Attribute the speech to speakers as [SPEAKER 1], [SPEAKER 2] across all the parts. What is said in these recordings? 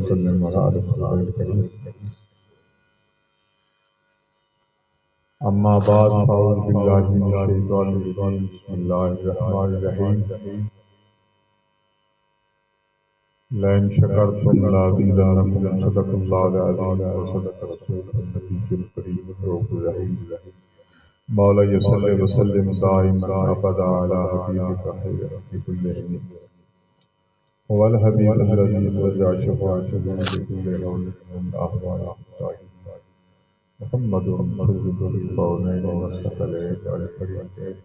[SPEAKER 1] وسلم على رسول الكريم اما بعد فاعوذ باللہ من الشیطان الرجیم بسم اللہ الرحمن الرحیم لئن شکرتم لازیدنکم صدق اللہ العظیم وصدق رسولہ النبی الکریم الرؤوف الرحیم مولا صلی وسلم دائما ابدا علی حبیبک خیر کل حین والحبیب الذی ترجع شفاعته بكل حول من احوال محمد سید القونین والثقلین الفریقین۔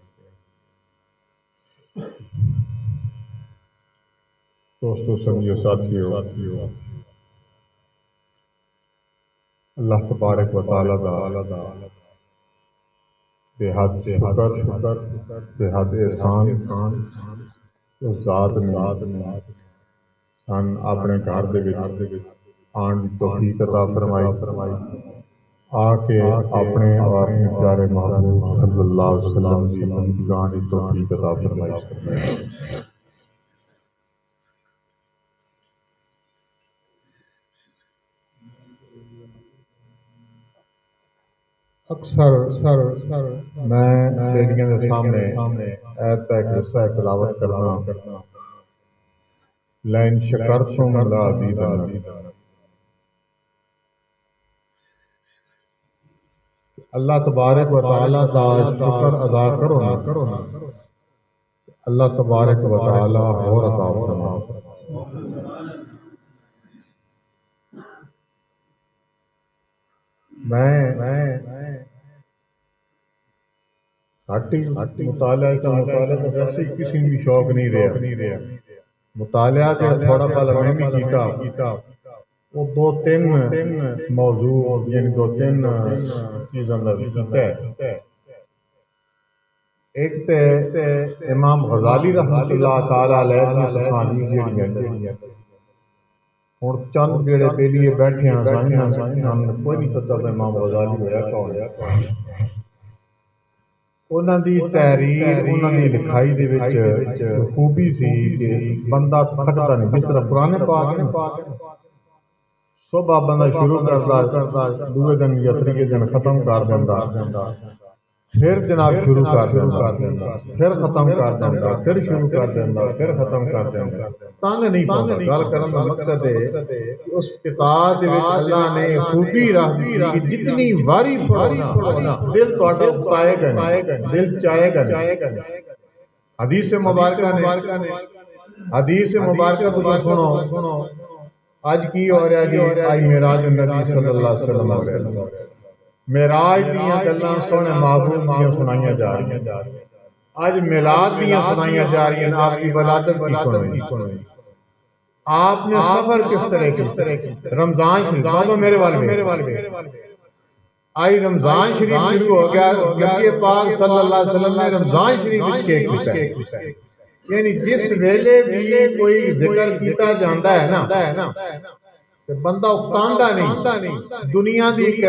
[SPEAKER 1] دوستو سنگیو ساتھیو، اللہ تبارک و تعالی دا بے حد شکر بے حد احسان اس ذات نے سن اپنے گھر دے وچ آن دی توفیق عطا فرمائی آ کے اپنے اور اپنے پیارے محبوب صلی اللہ علیہ وسلم کی بندگان کی توفیق عطا فرمائی۔ اکثر میں بیٹیاں کے سامنے ایت کا ایک حصہ تلاوت کرنا لئن شکرتم لازیدنکم، اللہ تبارک و تعالیٰ کا شکر ادا کرو نا، اللہ تبارک و تعالیٰ اور عطا فرمائے۔ میں مطالعہ کا ویسے کسی بھی شوق نہیں رہا، مطالعہ کا تھوڑا پہلا میں بھی کیتا، وہ دو تین موضوع یعنی دو تین چیزاں ہے۔ ایک تے امام غزالی رحمۃ اللہ تعالی علیہ کی تصانیف جڑیاں ہن چند جڑے بیلیے بیٹھے ہیں سائیں کوئی نہیں پتہ امام غزالی ہویا کون، انہاں دی تحریر انہاں دی لکھائی دے وچ خوبی سی کہ بندہ تھکدا نہیں، جس طرح قرآن پاک صبح بندہ شروع کرتا دوسرے دن یا تیسرے دن ختم کر دینا، پھر جناب شروع کر دینا، پھر ختم کر دینا، پھر شروع کر دینا، پھر ختم کر دینا، تنگ نہیں پاؤں گل کرنے کا مقصد ہے کہ اس کتاب اللہ نے خوبی رکھ دی کہ جتنی واری پڑھو نا دل تہاڈا اکتائے گا، دل چاہے گا۔ حدیث مبارکہ تسی سنو، آج کی ہو رہا جی آج معراج النبی صلی اللہ علیہ وسلم ہو رہا ہے، معراج دیاں گلاں سونے محبوب دیاں سنائیاں جا رہی ہیں، آج میلاد دیاں سنائیاں جا رہی ہیں، آپ کی ولادت کی سنائیں، آپ نے سفر کس طرح کی، رمضان شریف بابا میرے والے آئی رمضان شریف شروع ہو گیا، نبی پاک صلی اللہ علیہ وسلم نے رمضان شریف کیک لکھا ہے، یعنی جس ویلے بھی کوئی ذکر کیتا جاندہ ہے نا بندہ اکتاندہ نہیں، دنیا دی ایک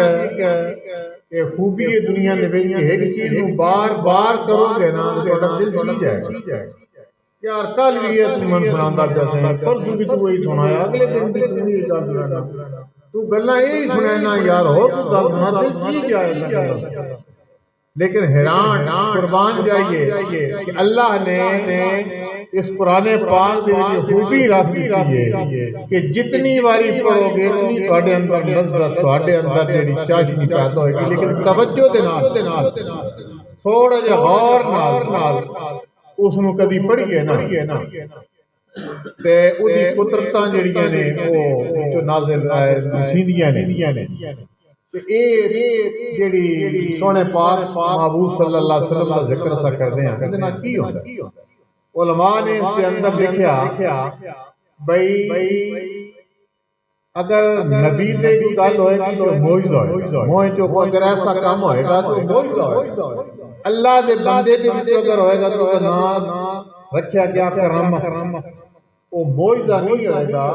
[SPEAKER 1] خوبی ہے، دنیا دے وچ ایک چیز کو بار بار کرو گے نا تہاڈا دل جی جائے گا، یار کل بھی یہ تو من سناندا پیا سی، پرسوں بھی تو وہی سنایا، اگلے دن بھی تو وہی گل سنانا، تو گلاں یہی سنانا یار، ہو تو گل سنا دل جی جائے گا۔ لیکن حیران قربان جائیے کہ اللہ نے اس قرآن پاک دے خوبی رکھ دی ہے کہ جتنی واری پڑھو گے اتنی تہاڈے اندر لذت، تہاڈے اندر جڑی چاشنی پیدا ہوئے گی، لیکن توجہ دے نال تھوڑا جہا غور نال اس نو کدی پڑھیے نا تے اودی قدرتاں جڑیاں نے وہ جو نازل سیندیاں نے جڑی سونے پاک محبوب صلی اللہ علیہ وسلم کا ذکر سا کردے ہیں کہندے نا کی ہوندا، علماء نے اس کے اندر لکھیا بھئی اگر نبی تے کوئی گل ہوئے گی تو معجزہ ہوئے گا، معجزہ اگر ایسا کام ہوئے گا تو معجزہ ہوئے گا، اللہ دے بندے دے وچ اگر ہوئے گا تو نام رکھیا گیا کرامت، وہ معجزہ نہیں ہوئے گا،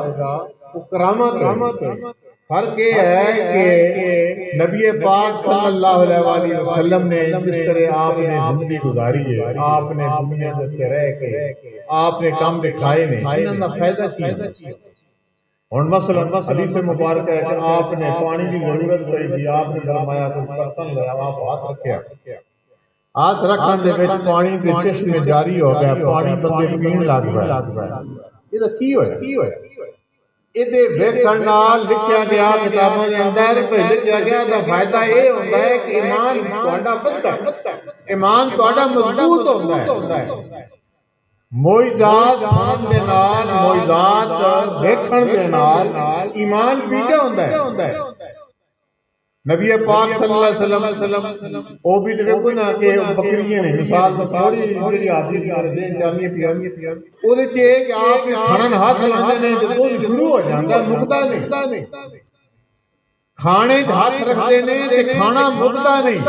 [SPEAKER 1] وہ کرامت ہے۔ فرق یہ ہے کہ نبی پاک صلی اللہ علیہ وسلم نے جس طرح آپ نے زندگی گزاری ہے، آپ نے دنیا سے رہ کے آپ نے کام دکھائے نے، انہاں دا فائدہ کی ہے؟ ہن مثلا حدیث مبارک ہے کہ آپ نے پانی کی ضرورت پئی تھی، آپ نے فرمایا کہ برتن لے آو، آپ ہاتھ رکھیا، ہاتھ رکھن دے وچ پانی دے چشمے جاری ہو گیا، پانی بندے پین لگ پیا، یہ کی ہویا؟ یہ ویکھن نال لکھیا گیا کتاباں دے اندر لکھیا گیا دا فائدہ یہ ہوندا ہے کہ ایمان تہاڈا بڑھدا ہے، ایمان تہاڈا مضبوط ہوندا ہے۔ معجزات سنن دے نال، معجزات دیکھن دے نال ایمان پیدا ہوندا ہے۔ نبی پاک صلی اللہ علیہ وسلم وہ بھی دیکھو نا کہ بکریاں نے مثال تھوڑی جڑی حدیث کر دے جامع پیا او دے تے کہ آپ نے کھانا ہاتھ لاندے نے تے دودھ شروع ہو جاندا، مکدا نہیں، کھانے ہاتھ رکھدے نے تے کھانا مکدا نہیں۔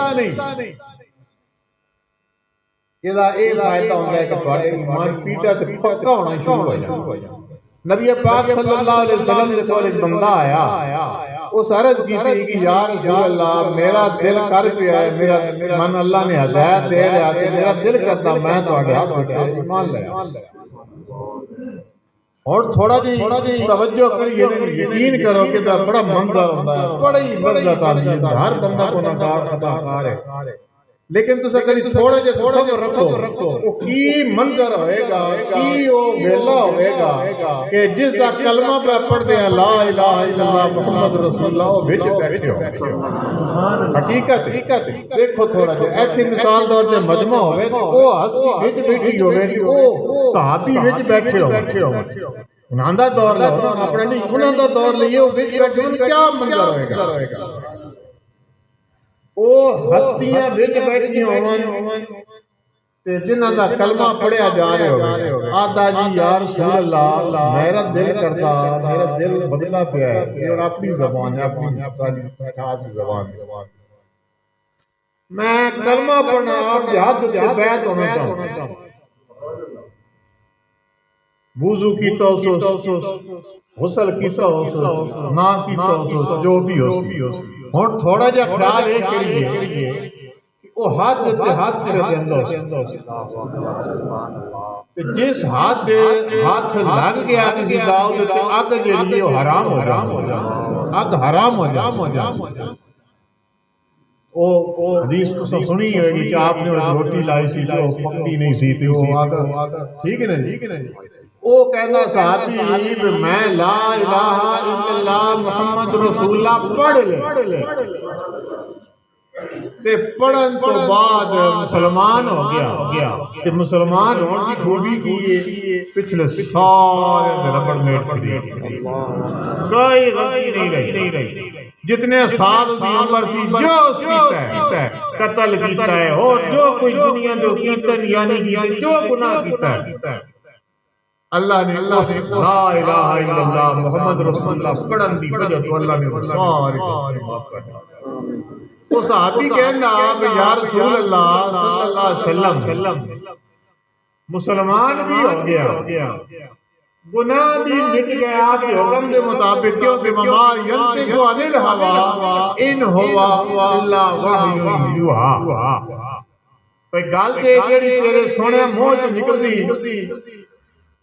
[SPEAKER 1] یہ فائدہ ہوتا ہے کہ تھوڑے ایمان پیٹا تے پکا ہونا شروع ہو جائے۔ نبی پاک صلی اللہ علیہ وسلم دے کول ایک بندہ آیا، اس عرض کی کہ یا رسول اللہ میرا دل کر پیا ہے، میرا من اللہ نے ہدایت دے رہا کہ میرا دل کرتا میں تھوڑے ہاتھ رکھے ایمان لے اور تھوڑا جی توجہ کریے، یقین کرو کہ بڑا منظر ہوتا ہے، بڑی لذت آتی ہے، ہر بندہ کو ناکار خطا کار ہے، لیکن تسا کبھی تھوڑا جے تصور رکھو وہ کی منظر ہوئے گا، کی وہ ویلا ہوئے گا کہ جس دا کلمہ پہ پڑھ دے لا الہ الا اللہ محمد رسول اللہ وہ بھیج بیٹھے ہو۔ حقیقت دیکھو تھوڑا جے ایسی مثال دور سے مجمع ہوئے گا، وہ ہستی بھیج بیٹھی ہوئے گی، وہ صحابی بھیج بیٹھے ہو، انہاں دا دور لے اپنے نہیں، انہاں دا دور لئے وہ بھیج بیٹھے ہو، کیا منظر ہوئے گا؟ وہ ہستیاں بچ بیٹھی ہون تے جنہاں دا کلمہ پڑھیا جا رہے ہو، آدھا جی یا رسول اللہ میرا دل کرتا، میرا دل بدلا پیا ہے، یہ اپنی زبان ہے، اپنی خاص زبان ہے، میں کلمہ پڑھنا آپ جہاد سے بیعت ہونا چاہوں، وضو کیتا ہو غسل کیتا ہو نہ کیتا ہو جو بھی ہو، ہن تھوڑا جا خیال یہ کریے وہ ہاتھ تے ہاتھ پہ دیندو جس ہاتھ لگ گیا کسی داؤ تے اگ جڑی وہ حرام ہو جائے، اگ حرام ہو جائے۔ وہ حدیث تو سنی ہوئے گی کہ آپ نے روٹی لائی سی تو پکتی نہیں سی تھی وہ آگ، ٹھیک ہے نا جی؟ وہ کہتا صحابی میں لا الہ الا اللہ محمد رسول اللہ پڑھ لے تے پڑھن تو بعد مسلمان ہو گیا کہ مسلمان ہونے کی خوبی کی پچھلے سارے ربڑ میٹ کری، کوئی غلطی نہیں رہی، جتنے سال دی عمر تھی جو کیتا ہے قتل کیتا ہے اور جو کوئی دنیا جو کیتا یعنی جو گناہ کیتا ہے اللہ نے لا الہ الا اللہ محمد رسول اللہ پڑھن دی وجہ تو اللہ نے سارے معاف کر دیا۔ وہ صحابی کہنا کہ یا رسول اللہ صلی اللہ علیہ وسلم مسلمان بھی ہو گیا، گناہ بھی مٹ گیا آپ کے حکم کے مطابق، کیونکہ وما ینطق عن الہوی ان ہوا الا وحی یوحی، کوئی گل تے جڑی تیرے سونے منہ چ نکلدی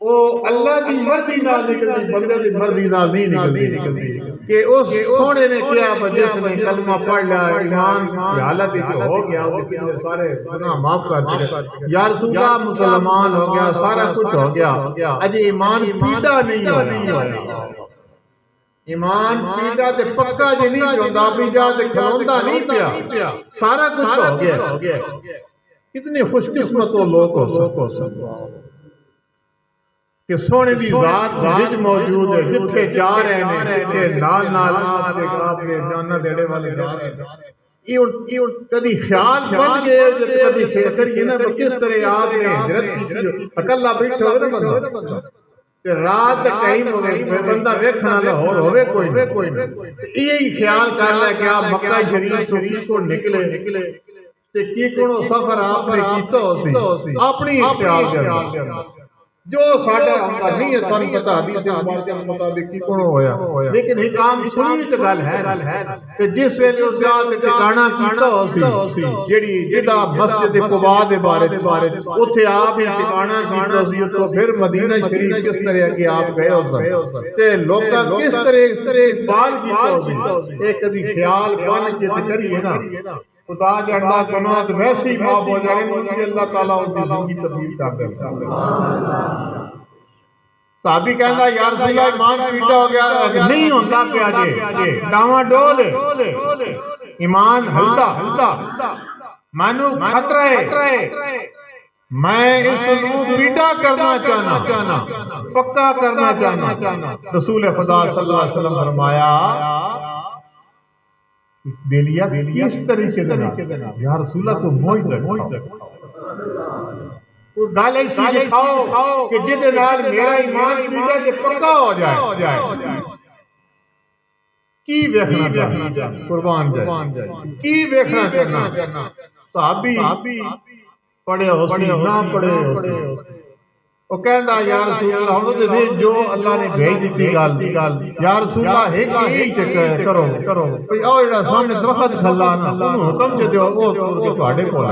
[SPEAKER 1] وہ اللہ کی مرضی نال نکلدی، بندے دی مرضی نال نہیں نکلدی، کہ اس سونے نے کیا جس نے کلمہ پڑھ لیا ایمان کی حالت ہو گیا، وہ کتنے سارے گناہ معاف کر دے، یا رسول اللہ مسلمان ہو گیا، سارا کچھ ہو گیا، اجے ایمان پیدا نہیں ہوا، ایمان پیدا تے پکا جے نہیں ہوندا، پیدا تے کھلوندا نہیں پیا، سارا کچھ ہو گیا۔ کتنے خوش قسمت لوگ ہو کہ سونے دی ذات وچ موجود ہے، جتھے جا رہے ہیں جتھے نال آپ نے جانا دیڑے والے جا رہے ہیں، یہ کدی خیال بن گئے جب کدی فکر یہ نہ کس طرح آپ نے ہجرت کی، اکلا بیٹھا ہوئے نا بندہ رات ٹائم ہوئے بندہ ویکھنا لاہور ہوئے کوئی یہی خیال کر لے کہ آپ مکہ شریف کو نکلے تے کی کنو سفر آپ نے کیتا ہو سی اپنی خیال دے جو ساڈا ہوندا نہیں ہے سانوں پتہ حدیث مبارکہ کے مطابق کی کون ہویا لیکن حکام سنی تے گل ہے تے جس ویلے اس ذات ٹھکانہ کیتا ہو سی جیڑی جدا مسجد قباء دے بارے اوتھے آپ ہی ٹھکانہ کیتا سی تو پھر مدینہ شریف کس طرح کہ آپ گئے ہو تے لوکاں کس طرح اقبال کیتا ہو ایک کبھی خیال بن کے تے کریے نا خدا جاندا جنات ویسی معاف ہو جائے مجھے اللہ تعالیٰ ان کی زندگی تبدیل کر دے صحابی کہندا یا رسول اللہ ایمان پیٹا ہو گیا نہیں ہوتا پیا جے ڈاواں ڈول ایمان ہلدا مانو خطرہ ہے میں اس کو پیٹا کرنا چاہنا پکا کرنا چاہنا رسول خدا صلی اللہ علیہ وسلم فرمایا بیلیا کس طریقے دینا یا رسول اللہ تو موجد وہ گال ایسی دکھاؤ کہ جدے نال میرا ایمان پیٹا سے پکا ہو جائے کی ویکھنا چاہنا قربان جائے کی ویکھنا چاہنا صحابی پڑھے ہو سی نہ پڑھے ہو سی وہ کہندا یا رسول اللہ ہن تے جو اللہ نے بھیج دتی گل یا رسول اللہ ایک چکر کرو بھئی او جڑا سامنے درخت کھلا نا اونوں حکم چ دیو او تواڈے کول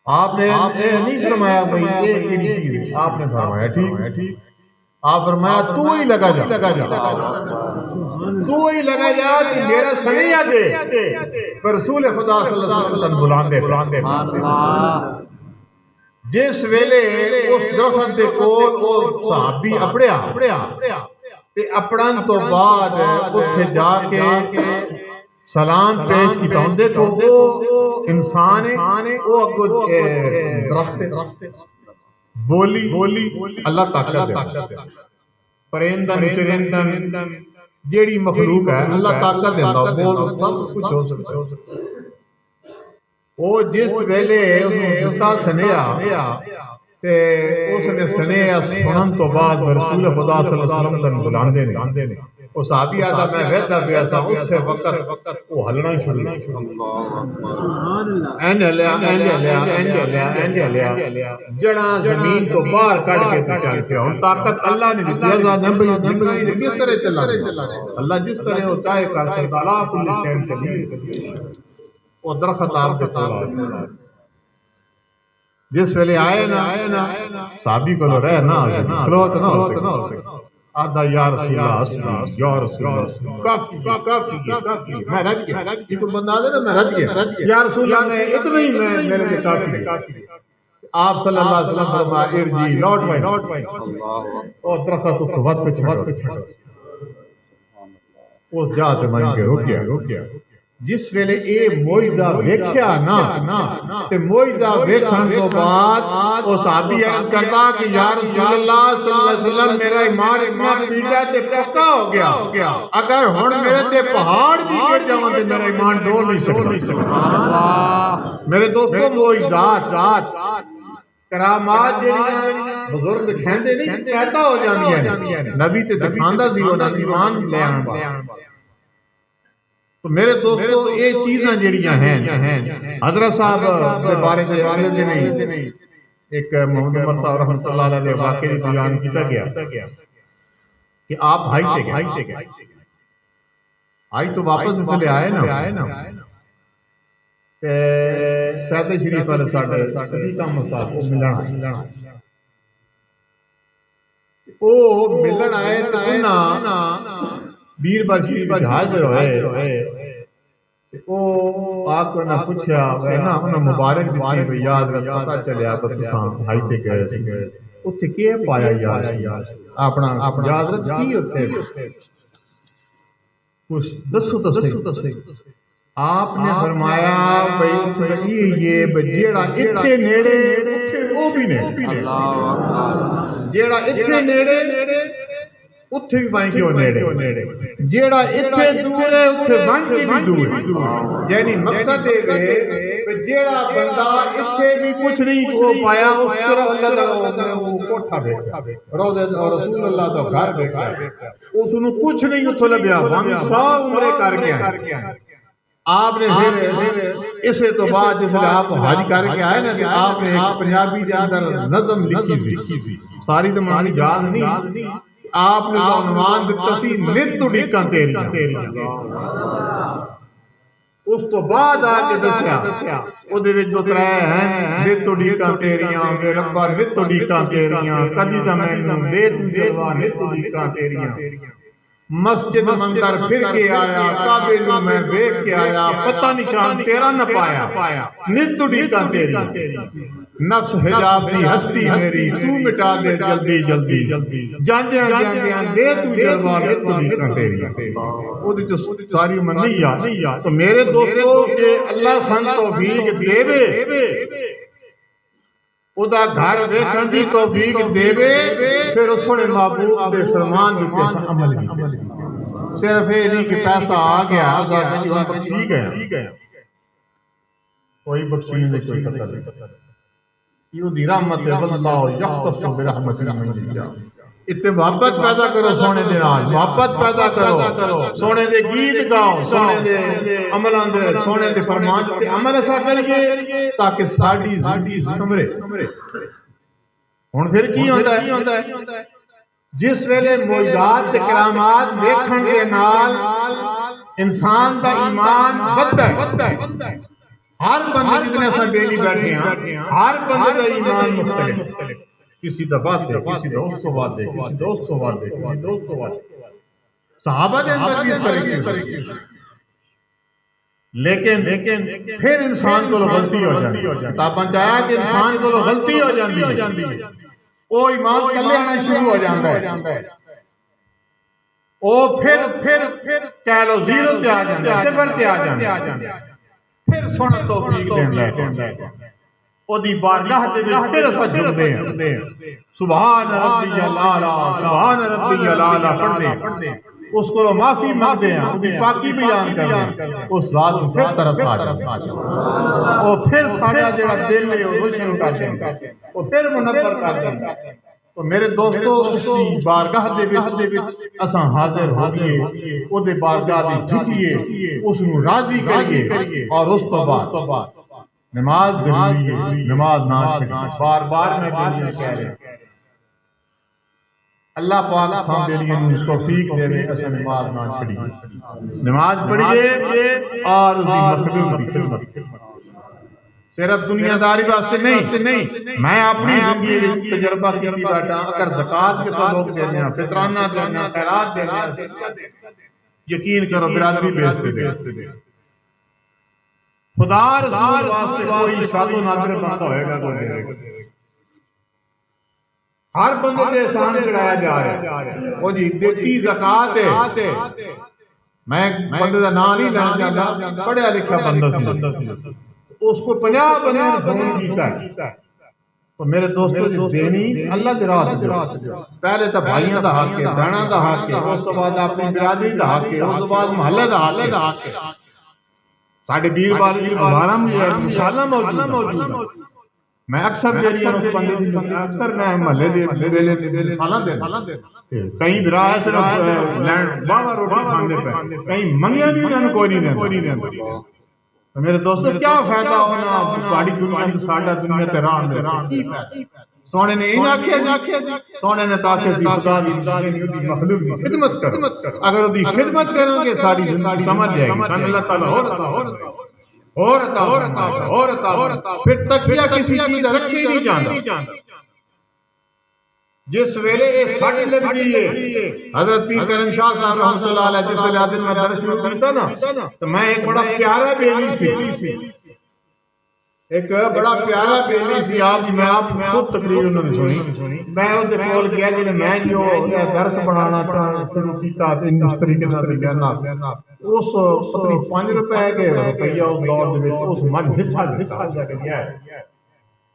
[SPEAKER 1] آپ نے نہیں فرمایا بھئی یہ کیڑی چیز ہے آپ نے فرمایا ٹھیک آپ فرمایا تو ہی لگا جا تو ہی لگا جا کہ میرا سنیا دے پر رسول خدا صلی اللہ علیہ وسلم بلاندے جس ویلے اس درخت دے کول او صحابی اپڑیا تے اپڑن تو بعد اوتھے جا کے سلام پیش کیتا ہوندے تو وہ انسان ہے وہ اگو درخت بولی اللہ طاقت دے پرندن جیڑی مخلوق ہے اللہ طاقت دیندا بول سب کچھ ہو سکتا وہ جس ویلے اس نے سنیا تے اس نے سنیا سنن تو بعد رسول خدا صلی اللہ علیہ وسلم بلاندے نے وہ صحابی آتا میں ویدا پیا تھا اس سے وقت وہ ہلنا شروع اینج ہلیا جڑا زمین کو باہر کٹ کے چل پیا ہن طاقت اللہ نے دتی ہے کس طرح چلا اللہ جس طرح وہ چاہے کر سکتا اللہ کل شے قدیر وہ درخت آپ کے طور جس ویلے آئے نا صحابی کو رہ نہ کھلوت نہ ہو سکتا آدھا یا رسول اللہ یا رسول اللہ کافی میں رج گیا یہ تو بندہ آدھے نا میں رج گیا یا رسول اللہ میں اتنا ہی میں میرے لئے کافی آپ صلی اللہ علیہ وسلم فرمایا ارجی لوٹ بھائی اور درخت اس وقت پہ چھڑا وہ جاتے من کے رک گیا جس ویلے اے موجزہ ویکھیا نا تے موجزہ ویکھن تو بعد او صحابی عرض کرتا کہ یا رسول اللہ صلی اللہ علیہ وسلم میرا ایمان پیٹا تے پکا ہو گیا اگر ہن میرے تے پہاڑ بھی گر جاواں تے میرا ایمان ڈول نہیں سکتا میرے دوستوں موجزات کرامات جڑیاں بزرگ کہندے نہیں کہتا ہو جاندیاں نبی تے دکھاندا سی انہاں ایمان لے آن تو میرے دوستو یہ چیزاں جڑیاں ہیں حضرت صاحب کے بارے میں آنے دے نہیں ایک محمد عمر صاحب رحمت اللہ علیہ واقعی بیان کیتا گیا کہ آپ ہائی سے گئے آئی تو واپس اس لئے آئے نا کہ سیدہ شریف علیہ ساڑھے کا مساق وہ ملنا وہ ملن آئے تو انہاں بیر بار شریف جہاز روئے او آکو نہ پوچھا انہاں مبارک دیتی ہوئی یاد رکھتا پتا چلیا بسان ہائی تے گئے اتھے کیا پایا یاد اپنا یاد رکھ کی اتھے کچھ دسو تو صحیح آپ نے فرمایا بھئی یہ بجیڑا اتھے نیڑے وہ بھی نہیں جیڑا اتھے نیڑے اتھے بھی بائیں کیوں نیڑے جیڑا اتھے دور ہے اتھے بائیں کی بھی دور یعنی مقصد ہے جیڑا بندہ اتھے بھی کچھ نہیں کو پایا اس طرح اللہ وہ کوٹھا بیٹھا روزے اور رسول اللہ تو گھر بیٹھا اس انہوں کچھ نہیں اتھو لگیا ہم سا عمرے کر کے آپ نے پھر اس اعتبار جس لئے آپ حج کر کے آئے نا کہ آپ نے ایک پنجابی کے اندر نظم لکھی سی، ساری تو مانی یاد نہیں، آپ نے عنوان دیتا سی نت اڈیکاں تیریاں، اس تو بعد آگے دسیا وہ دے وچ دو ترے ہیں نت اڈیکاں تیریاں میرے ربا نت اڈیکاں تیریاں کدی تا مینوں دے تو جلوا نت اڈیکاں تیریاں مسجد منظر پھر کے آیا کعبے نوں میں دیکھ کے آیا پتہ نشان تیرا نہ پایا نت اڈیکاں تیریاں نفس حجاب دی ہستی میری تو مٹا دے جلدی جاندیاں دے تو جلوا نت اڈیکاں تیریاں وہ جو ساری عمر نہیں یاد تو میرے دوستو کہ اللہ سن توفیق دے ادا گھر ویکھن دی توفیق دے پھر اس نے محبوب دے فرمان دے تے عمل بھی صرف یہ نہیں کہ پیسہ آ گیا ذات جو بخشی گیا کوئی بخشی نہیں کوئی قطر نہیں یہ دی رحمت ہے واللہ یختص برحمتہ من یشاء اتنے محبت پیدا کرو سونے دے نال محبت پیدا کرو سونے دے گیت گاؤ سونے دے عملاں دے سونے دے فرمان تے عمل ایسا کریے تاکہ ساڈی زندگی سمرے ہن پھر کی ہوندا ہے جس ویلے معجزات تے کرامات دیکھن دے نال انسان دا ایمان بڑھدا ہے ہر بندے جتنے سا بیلی بیٹھے ہیں ہر بندے دا ایمان مختلف کسی دا بات ہے کسی دوست کو بات ہے کسی دوست کو بات ہے کسی دوست کو بات ہے صحابہ دے اندر بھی اس طریقے سے لیکن پھر انسان کو غلطی ہو جاتی ہے کتاباں چاہیا کہ انسان کو غلطی ہو جاتی ہے وہ ایمان کلے آنا شروع ہو جاتا ہے وہ پھر کہہ لو زیرو تے آ جاتا ہے صفر تے آ جاتا ہے پھر سن توفیق دیندا ہے او دی بارگاہ دے وچ پھر اساں جڑدے ہیں سبحان ربی الاعلی سبحان ربی الاعلی پڑھدے ہیں اس کو معافی مانگتے ہیں اس کی پاکی بیان کرتے ہیں اس ذات کو پھر طرف آ جاتے ہیں اور پھر ساڑھا جڑا دل ہے وہ روشن کر دیں گے وہ پھر منور کر دیں گے تو میرے دوستو اس کی بارگاہ دے وچ اساں حاضر ہوئیے او دے بارگاہ دے جھکیے اس نو راضی کریے اور اس تو بعد نماز ضروری ہے نماز نہ چھڑی بار میں بیلیاں کہہ رہے ہیں اللہ پاک سام بیلیاں نو توفیق دے وے اساں نماز نہ چھڑی نماز پڑھیے اور اس دی مخلوق دی خدمت صرف دنیا داری واسطے نہیں میں اپنی زندگی میں تجربہ کیتی بیٹھا اگر زکات کے سب لوگ دینے ہیں فطرانہ دینے ہیں خیرات دینے ہیں یقین کرو برادری بیچتے دے خدا رسول واسطے کوئی شاد و نادر بندہ ہوئے گا کوئی دے گا ہر بندے دے احسان چڑھایا جا رہا ہے وہ جی دیتی زکات ہے میں بندے دا نام نہیں لینا چاہتا پڑھیا لکھا بندہ سی اس کو 50 فون کیتا ہے تو میرے دوستو جی دینی اللہ دے راہ سے پہلے تو بھائیاں دا حق ہے بہناں دا حق ہے اس تو بعد اپنی برادری دا حق ہے اس تو بعد محلے دا حق ہے ساڑھے بیر بالی ہمارا مثالہ موجود ہے میں اکثر جڑیاں اس بندے دی اکثر میں محلے دے ویلے دے مثالاں دے کہیں برا ہے صرف لینڈ بابا روٹی کھاندے پہ کہیں منگیاں نہیں کوئی نہیں میرے دوستو کیا فائدہ ہونا بڑی دنیا میں ساڑھا دنیا تے ران دے سونے نے ہی آکھیا سونے نے تاکہ سی خدا دی مخلوق دی خدمت کر اگر دی خدمت کرو گے ساری زندگی سمجھ جائے گی سن اللہ تعالیٰ اور عطا پھر تکیہ کسی چیز رکھی نہیں جانا جس ویلے یہ سٹ لگ گئی ہے حضرت پیر کرم شاہ صاحب رحمۃ اللہ علیہ جس ویلے آدم میں درس شروع کرتا نا تو میں ایک بڑا پیارا بیلی سی ایک بڑا پیارا بیلی سی آپ میں آپ خود تقریر انہوں نے سنی میں اس دے کول گیا جنہیں میں جو درس بنانا شروع کیتا اس طریقے سے کرنا اس اپنی 5 روپے کے روپیہ اس دور دے اس من حصہ جا کے دیا ہے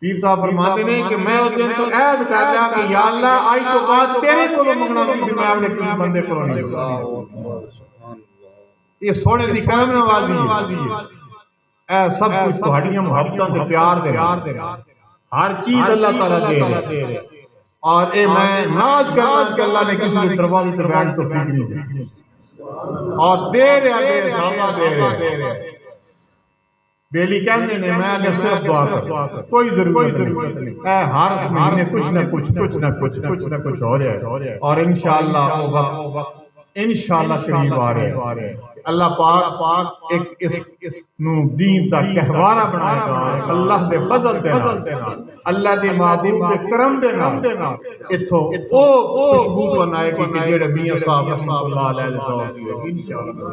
[SPEAKER 1] پیر صاحب فرماتے ہیں کہ میں اس دن تو عہد کر لیا کہ یا اللہ آج تو بعد تیرے کو منگنا بھی میں اپنے کسی بندے کو نہیں یہ سونے دی کرم نوازی ہے اے سب کچھ تہاڈیاں محبتاں تے پیار دے ہر چیز اللہ تعالی دے رہے اور اے میں ناز کرنا کہ اللہ نے کسی کے دروازے تے بیٹھ تو فکر نہیں اور دے رہے صحابہ دے رہے بیلی کہنے نے میں آگے صرف دعا کر کوئی ضرورت نہیں اے ہر مہینے کچھ نہ کچھ ہو رہا ہے اور انشاءاللہ وہ وقت انشاءاللہ قریب آ رہے ہیں اللہ پاک ایک اس نو دین دا کہوارہ بنائے گا اللہ دے فضل دے نال اللہ دے محبوب دے کرم دے نال اتھو او خوشبو بنائے گی کہ جڑے میاں صاحب رحمۃ اللہ علیہ دے دور کی انشاءاللہ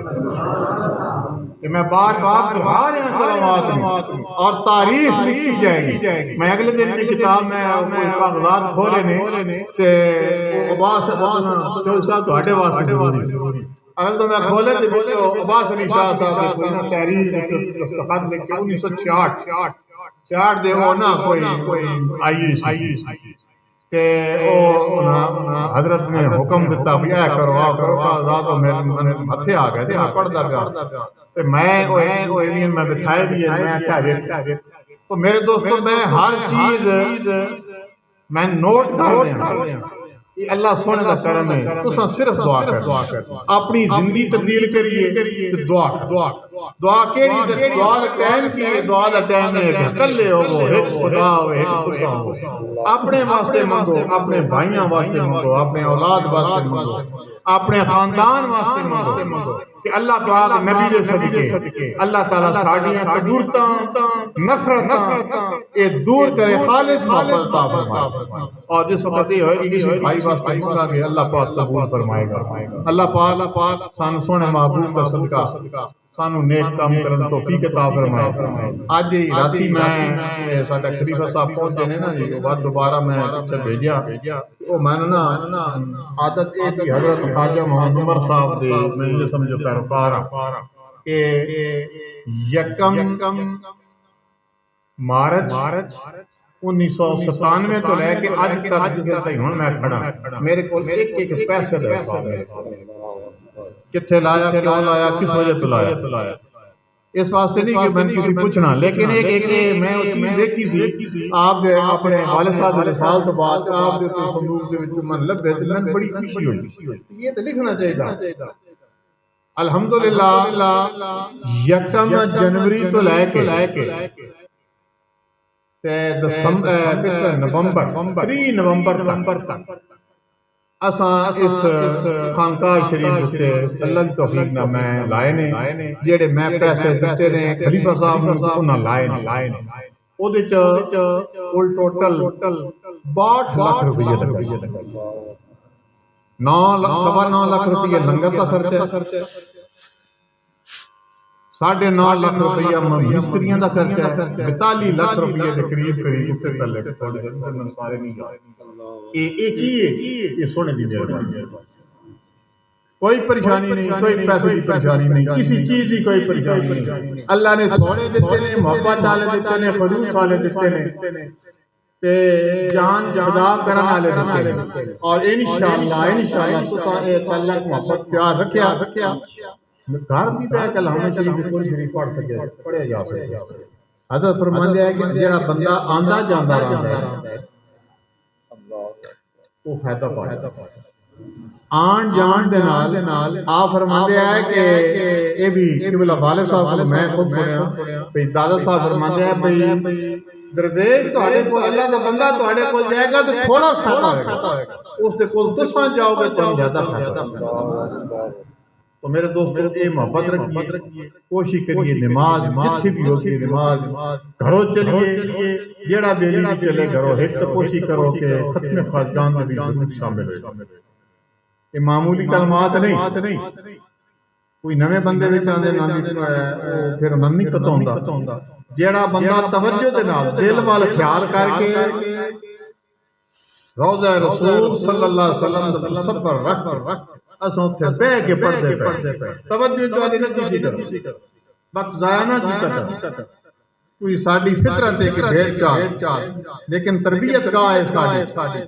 [SPEAKER 1] کہ میں بار دہرا رہا ہوں اور تاریخ لکھی جائے گی میں اگلے دن کی کتاب میں کوئی کاغذات کھولے نے تے عباس صاحب تواڈے واسطے اگر تو میں کھولے تھے بچو عباس علی شاہ صاحب کوئی نہ تحریر دستخط لکھ کے 1966 دے وہ نہ کوئی آئی کہ حضرت نے حکم دیتا بھی اے کرو آ کرو آزاد میرے ہتھے آ گئے تھے میں پڑھتا گیا تو میں ایلین میں بٹھائے بھی ہے میں کیا تو میرے دوستوں میں ہر چیز میں نوٹ کر رہا ہوں اللہ سونے کا کرم ہے تو صرف دعا کر اپنی زندگی تبدیل کریے دعا کیڑی دعا دا ٹائم کی دعا دا ٹائم ہے کلے ہو ایک خدا ہو ایک خدا ہو اپنے واسطے منگو اپنے بھائیاں واسطے منگو اپنے اولاد واسطے منگو اپنے خاندان واسطے منگو کہ اللہ پاک نبی دے صدقے اللہ تعالیٰ ساڑیاں کدورتاں نفرتاں یہ دور کرے خالص محبت عطا فرمائے اور جس وقت یہ ہوئے گی کسی بھائی واسطے منگا کہ اللہ پاک قبول فرمائے گا اللہ پاک سانو سونے محبوب کا صدقہ سانو نیک کام کرن توفیق عطا فرمائے آج راتی میں ساڈا خلیفہ صاحب پہنچے نے نا جی بعد دوبارہ میں پیچھے بھیجیا وہ میں نا عادت یہ تھی حضرت خواجہ محمد عمر صاحب دے میں سمجھو پیروکار ہاں کہ یکم مارچ 1997 تو لے کے آج تک جسے ہوں میں کھڑا میرے کو ایک پیسے دے کتھے لایا کیوں لایا کس وجہ تو لایا اس واسطے نہیں کہ میں نے کسی پوچھنا لیکن ایک میں وہ چیز دیکھی سی آپ اپنے والد صاحب دے سال تو بعد آپ دے صندوق دے وچ من لبے تے میں بڑی خوشی ہوئی یہ تے لکھنا چاہیے الحمدللہ یکم جنوری تو لے کے نومبر 3 نومبر تک اساں اس خانقاہ شریف تے اللہ دی توفیق نال میں لائے نے جڑے میں پیسے دتے نے خلیفہ صاحب نے انہاں لائے نے او دے چ کل ٹوٹل 62 لاکھ روپے لگے 9.9 لاکھ روپے لنگر کا خرچہ 9.5 لاکھ روپیہ مستریاں دا خرچہ ہے 42 لاکھ روپیہ کے قریب تے تلے سارے نہیں جائے یہ سونے دی مہربانی کوئی پریشانی نہیں کوئی پیسے کی پریشانی نہیں کسی چیز کی کوئی پریشانی نہیں اللہ نے تھوڑے دیتے نے محبت والے دیتے نے خلوص والے دیتے نے تے جان فدا کرن والے دیتے نے اور انشاءاللہ تساں اے تعلق محبت پیار رکھیا گھر بھی پہ کل ہمیں شریف کوئی شریف پڑھ سکے پڑھے جا سکے حضرت فرماتے ہیں کہ جڑا بندہ آندا جاندا رہندا ہے وہ فائدہ پاتا آن جان دے نال آپ فرماتے ہیں کہ اے بھی قبلہ والد صاحب کو میں خود پڑھیا بھئی دادا صاحب فرماتے ہیں بھئی درویش تہاڈے کول اللہ دا بندہ تہاڈے کول جائے گا تو تھوڑا کھاتا ہے اس دے کول تساں جاؤ گے تو زیادہ کھاتا تو میرے دوست یہ محبت رکھیے کوشش کریے نماز جتھے بھی ہوتی نماز گھروں چلیے جیڑا بیلی بھی چلے گھروں ایک تو کوشش کرو کہ ختم خاجان میں بھی ضرور شامل ہو یہ معمولی کلمات نہیں کوئی نوے بندے وچ آندے پھر انہاں نہیں پتہ ہوندا جیڑا بندہ توجہ دے نال دل وال خیال کر کے روضہ رسول صلی اللہ علیہ وسلم دا صبر رکھ اساں تے بیٹھ کے پڑھدے پے توجہ جو دی نہیں کرو وقت ضائع نہ کیتا کوئی ساڈی فطرت ہے کہ بھیڑ چال لیکن تربیت گاہ ہے ساڈی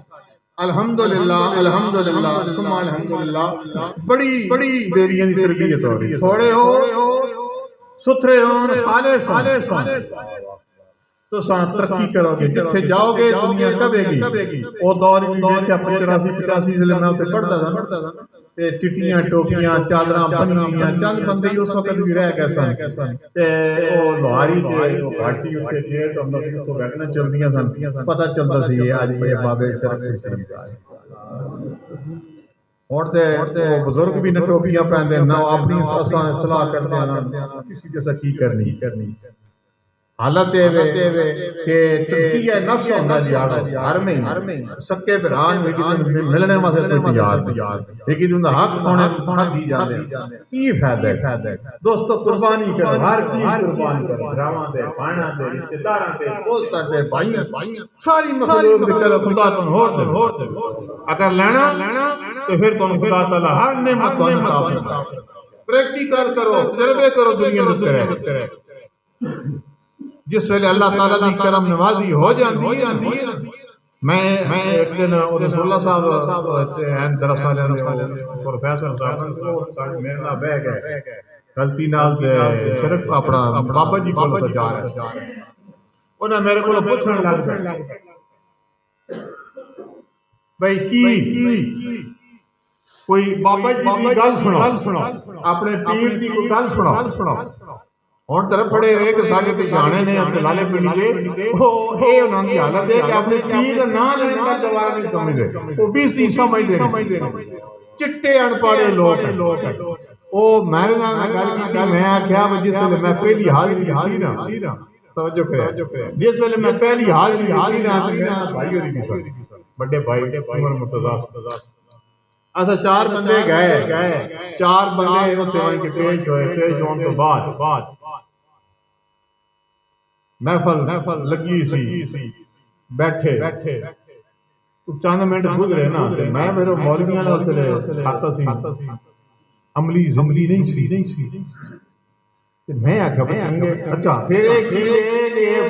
[SPEAKER 1] الحمدللہ ثم الحمدللہ بڑی دیریاں دی تربیت ہو رہی تھوڑے ہو ستھرے ہون خالص تو ساتھ ترقی کرو گے جتھے جاؤ گے دنیا کبے گی وہ دور بھی دیکھا 85 85 سے میں پڑھتا تھا چٹیاں ٹوپیاں چادراں بنیاں چند بندے اس وقت بھی رہ گئے سن تے او لوہاری تے او گھاٹی تے گیٹ ہوندا سی تو ویگنا چلدیاں سن پتہ چلدا سی اج یہ بابے شرف شریف آئے ہن تے او بزرگ بھی نہ ٹوپیاں پہندے نہ اپنی اساں اصلاح کرتے ہیں کسی جیسا کی کرنی حالت کہ تزکیہ نفس ہوندا جی ہر میں سکے بران ملنے واسطے کوئی تیار نہیں لیکن ان دا حق ہونے حق دی جاندے کی فائدہ ہے دوستو قربانی کرو ہر چیز قربان کرو گھراواں تے بھائیاں تے رشتہ داراں تے دوستاں تے بھائیاں ساری مخلوق دی کرو خدا تن ہور دے اگر لینا تو پھر تن خدا تعالی ہر نعمت کو عطا فرمائے پریکٹیکل کرو تجربے کرو دنیا دے جس ویلے اللہ تعالیٰ کی کرم نوازی ہو جاندی ہے میں ایک دن رسول اللہ صاحب ہیں دراصل پروفیسر صاحب میرے نال بہ گئے غلطی نال صرف اپنا بابا جی کول تو جا رہا انہاں میرے کول پوچھن لگ پئے بھئی کی کوئی بابا جی کی گل سناؤ اپنے پیر دی کوئی گل سناؤ ہوں طرف پڑے ہوئے کہ سارے پچھانے نے اپنے لالے پنڈی کے یہ انہوں کی حالت ہے کہ اپنے پیر کا نام لینے کا دوبارہ نہیں سمجھتے وہ بھی سی سمجھتے چٹے ان پڑھے لوگ وہ میرے نام گل کی میں آخیا جس ویلے میں پہلی حاضری حاضری نا توجہ کرے جس ویلے میں پہلی حاضری نا بھائی ہوئی بڑے بھائی عمر مرتضی اچھا چار بندے گئے چار بندے پیش ہوئے پیش ہونے تو بعد محفل لگی سی بیٹھے چند منٹ گزرے نا میں میرے مولویاں نے کھاتا سی عملی زملی نہیں سی میں آخیا اچھا پھر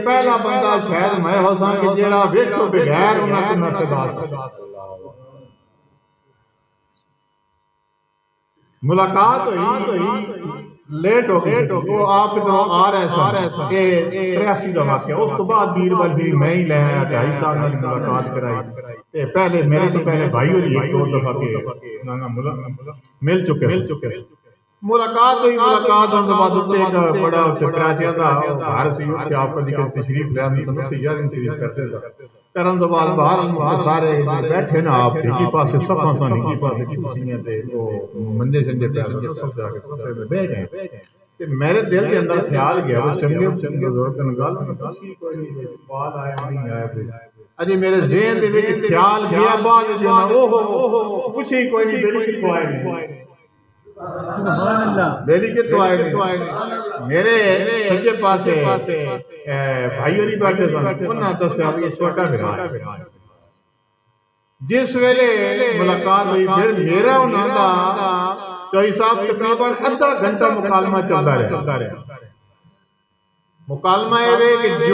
[SPEAKER 1] پہلا بندہ شاید میں ہو سا کہ جیڑا ویکھو بغیر انہاں کو نقدار ملاقات ہوئی لیٹ ہو گئی وہ آپ ادھر آ رہے سن کہ 83 دا واقعہ اس تو بعد بیربل بھی میں ہی لے آیا کہ 2.5 سال میں ملاقات کرائی پہلے میرے تو پہلے بھائی ہوئی ایک دو دفعہ کے مل چکے ملاقات ہوئی ملاقات ہونے کے بعد اتنے بڑا کراچیاں دا گھر سی اتنے آپ کا تشریف لے آدمی تو یار تشریف کرتے سر کرن تو بعد باہر سارے بیٹھے نا آپ کی پاسے صفاں سن کی پاسے کرسیاں تے او منجے شنجے پہ سب جا کے بیٹھ گئے تے میرے دل کے اندر خیال گیا وہ چنگے بزرگ نے گل کی کوئی نہیں بال آیا نہیں آیا اجے میرے ذہن دے وچ خیال گیا بعد جو نا او ہو پوچھی کوئی نہیں بیلی کتھوں آئے نہیں سبحان اللہ بیلی کتھوں آئے میرے سجے پاسے بھائی ہوری بیٹھے سن انہاں دسیا بھی چھوٹا بھرا ہے جس ویلے ملاقات ہوئی پھر میرا انہاں دا چوئی صاحب تقریباً آدھا گھنٹہ مکالمہ چلتا رہا مکالمہ یہ کہ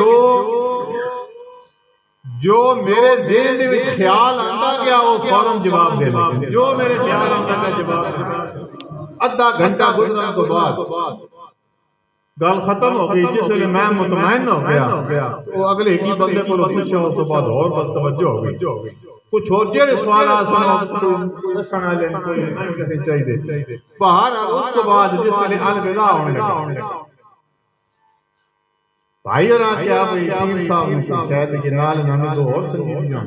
[SPEAKER 1] جو میرے ذہن دے وچ خیال آندا گیا وہ فوراً جواب دے دے جو میرے خیال آندا گیا جواب آدھا گھنٹہ گزرنے تو بعد گل ختم ہو گئی جس ویلے میں مطمئن ہو گیا وہ اگلے ہی بندے کو پوچھا اس تو بعد اور بس توجہ ہو گئی کچھ اور جڑے سوالات سنا لیں کوئی نہیں چاہیے باہر اس کے بعد جس ویلے الوداع ہونے لگا بھائی اور کیا بھائی پیر صاحب نے شاید کہ نال انہوں دو اور سنگیاں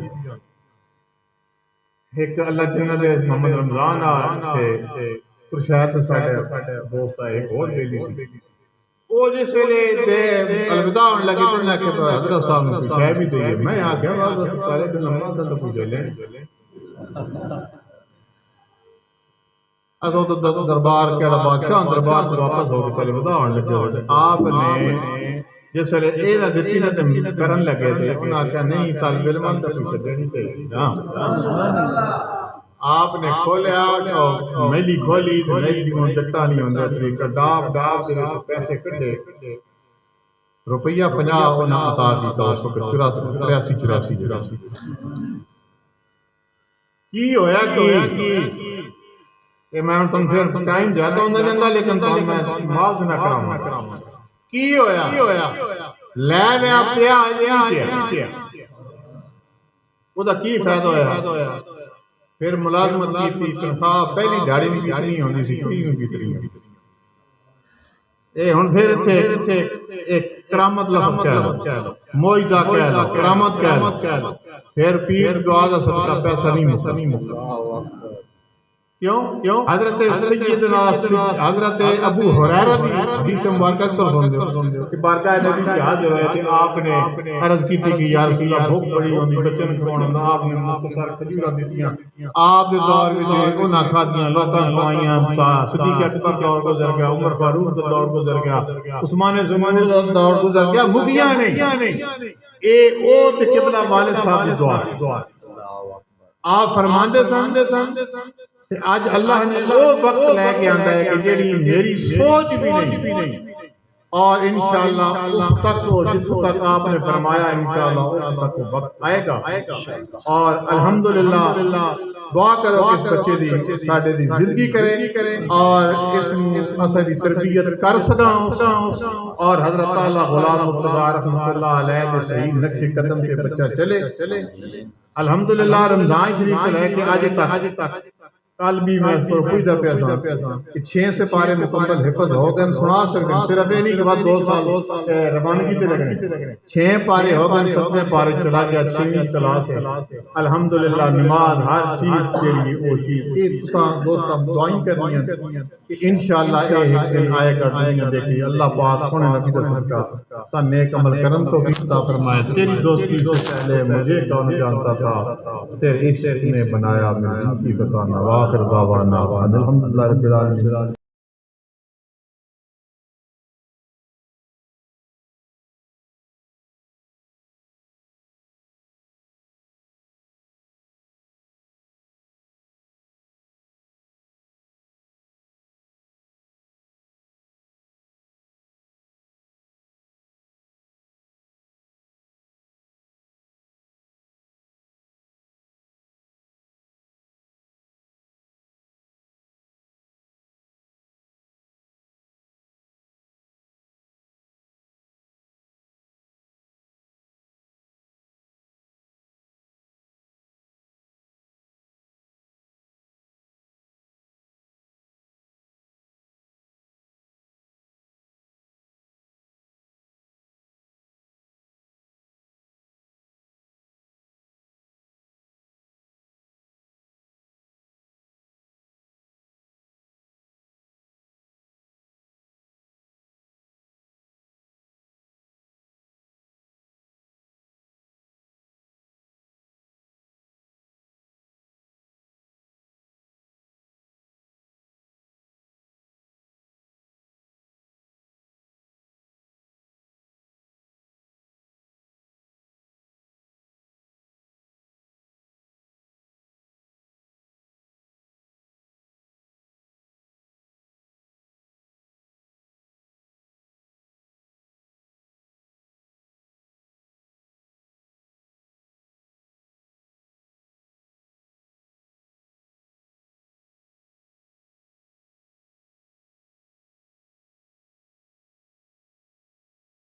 [SPEAKER 1] ایک اللہ جنت محمد رمضان تے پھر شاید ساڈے دوست ایک اور بیلی سی وہ جس ویلے الوداع ہونے لگے تو انہیں کہ حضرت صاحب نے پوچھا بھی دئیے میں آگیا بات سارے دن لمحہ دن پوچھے لیں ایسا تو دربار کہڑا بادشاہ دربار تو واپس ہو کے الوداع ہونے لگے آپ نے جس ویلے اے نہ دتی نہ تے کرن لگے تھے انہاں آخیا نہیں طالب علم تے پیچھے دینی چاہیے آپ نے کھولیا میلی کھولی میلی کو چٹا نہیں ہوندے طریقہ ڈاب دے پیسے کڈے روپیہ 50 انہاں عطا کیتا اس وقت 84 کی ہویا کہ اے میں تم پھر ٹائم زیادہ ہوندا جاندا لیکن تم میں معاف نہ کراواں کی ہویا لے لیا پیا او دا کی فائدہ ہویا پھر ملازمت کی تنخواہ پہلی دھاڑی میں کتنی ہوندی سی 30 کتنی اے ہن پھر اتنے ایک کرامت لفظ کہہ لو معجزہ کہہ لو کرامت کہہ لو پھر پیر دعا دا صدقہ پیسہ نہیں مکتا کیوں حضرت سیدنا حضرت ابو ہریرہ کی حدیث مبارکہ اکثر سنتے ہو کہ بارگاہ نبی سے حاضر ہوئے تھے آپ نے عرض کی تھی کہ یا رسول اللہ بھوک بڑی ہوندی بچن کھوانا آپ نے مختصر کھجوراں دتیاں آپ دے دور وچ انہاں کھادیاں لوکاں کھوائیاں صدیق اکبر کا دور گزر گیا عمر فاروق کا دور گزر گیا عثمان زمانے کا دور گزر گیا مکیاں نہیں اے او تے قبلہ والد صاحب دی دعا آپ فرماندے سن آج اللہ نے وہ وقت لے کے آندا ہے کہ جیڑی میری سوچ بھی نہیں اور انشاءاللہ اس تک وہ جتوں تک آپ نے فرمایا انشاءاللہ اس تک وہ وقت آئے گا اور الحمدللہ دعا کرو کہ اس بچے دی ساڈے دی زندگی کرے اور اس اساں دی تربیت کر سکاں اور حضرت تعالی غلام مرتضی رحمۃ اللہ علیہ دے صحیح نقش قدم سے بچہ چلے الحمدللہ رمضان شریف سے لے کے آج تک کل بھی میں اس پر پوچھتا پیا تھا کہ 6 سے پارے مکمل حفظ ہو گئے سنا سکتے ہیں صرف یہ نہیں کہ بعد 2 سال روانگی پہ لگنے 6 پارے ہو گئے 7 پارے چلا گیا 6ویں کلاس ہے الحمدللہ نماز ہر چیز کے لیے وہ چیز دوستاں دعائیں کرنی ہیں کہ انشاءاللہ ایک دن آئے گا دنیا دیکھی اللہ پاک سونے نبی کا صدقہ سا نیک عمل کرن تو عطا فرمائے تیری دوستی سے پہلے مجھے کون جانتا تھا تیرے عشق نے بنایا میں زندگی بتانا واخر دعوانا الحمدللہ رب العالمین